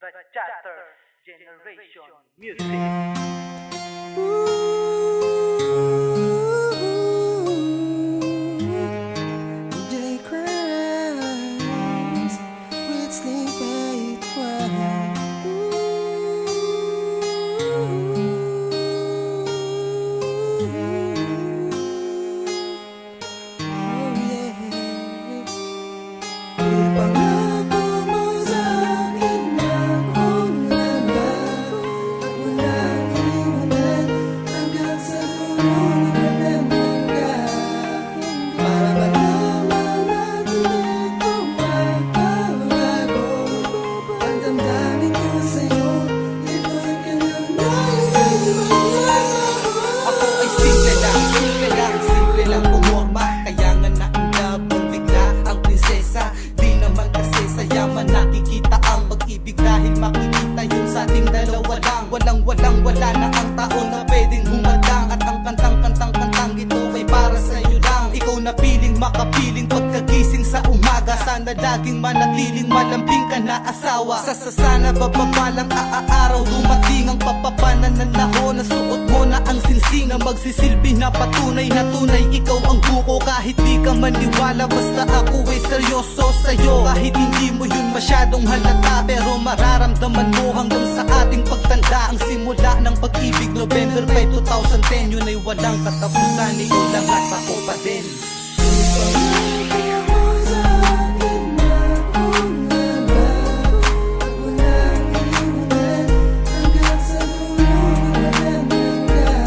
The Chatter Generation Music. They cries with sleepy Pangako mo sa'kin na kung walang iwanan hanggang sa dulo naglalambang ka para malaman natin ito magbabago. Ang damdamin ko sa'yo, ito'y kailangan Ako ay simple lang pumorma. Kaya nga na-inlove ng bigla ang prinsesa. Di naman kasi sa yaman nakikita ang pag-ibig, dahil makikita yun sa ating dalawa lang. Wala na ang taon na pwedeng humadang, at ang kantang ito ay para sa'yo lang. Ikaw na piling makapiling pagkagising sa umaga. Sana laging manatiling malambing ka na asawa. Sa sana bababalang aaraw dumating ang papapanan na nahon. Nasuot mo na ang sinsing na magsisilbi na patunay na tunay. Ikaw ang buko kahit di ka maniwala, basta ako ay seryoso sa'yo. Kahit hindi mo yun masyadong halata, pero mararamdaman mo hanggang sa ating pagtanda. Ang simula ng pag-ibig, November 5, 2010. Yun ay walang katapusan, ikaw lang at ako pa din. Pangako mo sa'kin na kung walang iwanan hanggang sa dulo naglalambang ka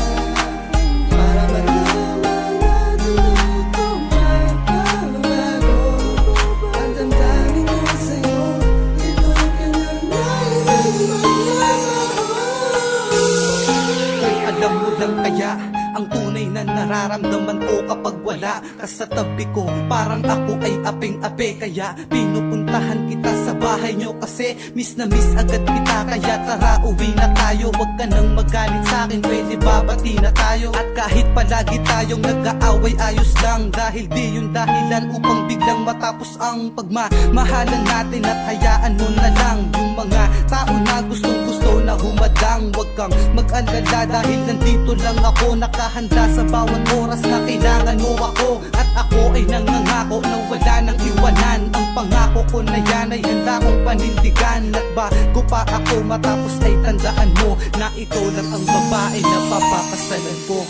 para malaman natin ito magbabago. Ang damdamin ko sa'yo, ito'y kailangan Ay alam mo lang kaya ang tunay na nararamdaman ko kapag wala ka sa tabi ko. Parang ako ay apeng-ape, kaya pinupuntahan kita sa bahay nyo kasi miss na miss agad kita. Kaya tara uwi na tayo, wag ka nang magalit sa'kin, pwede babati na tayo. At kahit palagi tayong nag-aaway, ayos lang, dahil di yun dahilan upang biglang matapos ang pagmamahalan natin. At hayaan mo na lang yung mga tao na gustong-gusto na humadang. Wag kang mag-alala dahil nandito lang ako, nakahanda sa bawat oras na kailangan mo ako. At ako ay nangangako na wala nang iwanan. Ang pangako ko na yan ay handa kong panindigan. At bago pa ako matapos ay tandaan mo na ikaw lang ang babae na papakasalan ko.